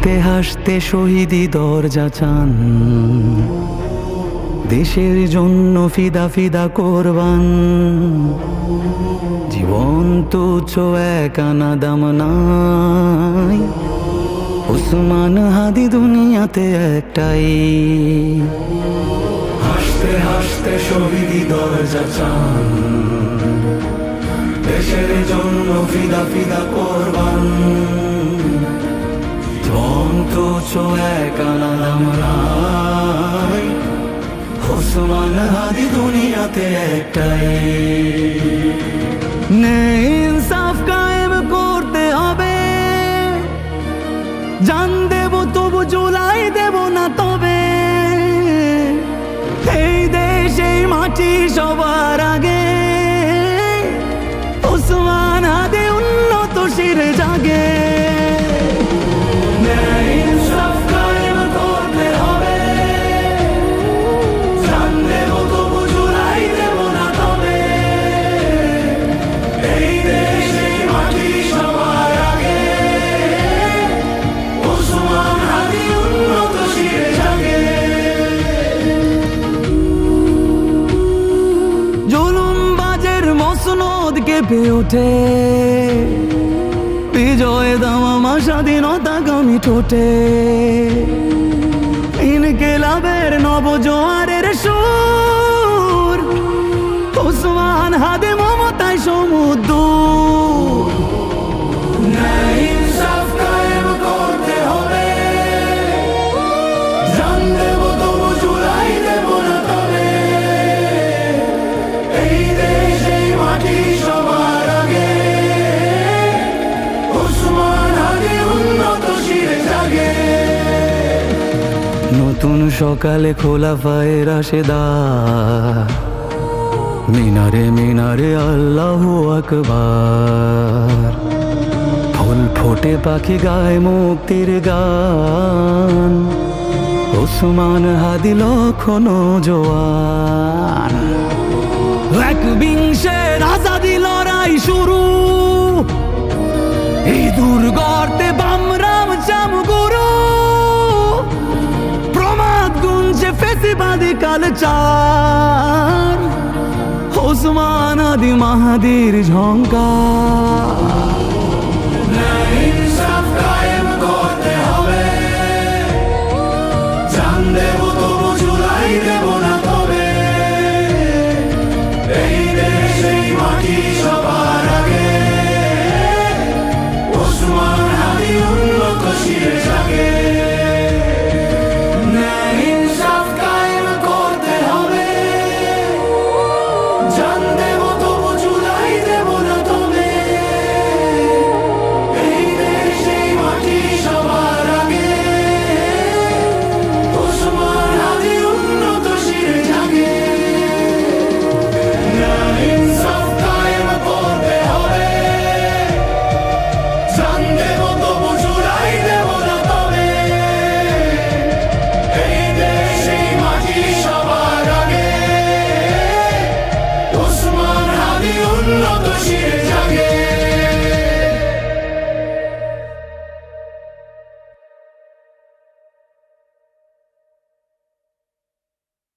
হাসতে হাসতে শহীদি দরজা চান, দেশের জন্য ফিদা ফিদা কোরবান। জীবন তুচ্ছ এক আনা দাম নাই, ওসমান হাদি দুনিয়াতে একটাই। হাসতে হাসতে শহীদি দরজা চান, দেশের জন্য ফিদা ফিদা কোরবান। জীবন তুচ্ছ এক আনা দাম নাই, ওসমান হাদি দুনিয়াতে একটাই। ন্যায় ইনসাফ কায়েম করতে হবে, জান দেব তবু জুলাই দেব না তবে। এই দেশ এই মাটি সবার আগে, ওসমান হাদি উন্নত শিরে জাগে। কেঁপে ওঠে বিজয় দামামা স্বাধীনতাগামী ঠোঁটে। ইনকিলাবের নবজোয়ারের সুর, ওসমান হাদি মমতায় সমুদ্র। নতুন সকালে খোলা পায়ে রাশেদার, মিনারে মিনারে আল্লাহু আকবার। ফুল ফোটে পাখি গায় মুক্তির গান, ওসমান হাদি লক্ষণ জোয়ান। একবিংশের আজাদি লড়াই শুরু, এই দুর্গতে বামরাম চামগুরু। ফেসিবাদী কালচার, ওসমান হাদি মাহাদির ঝঙ্কার।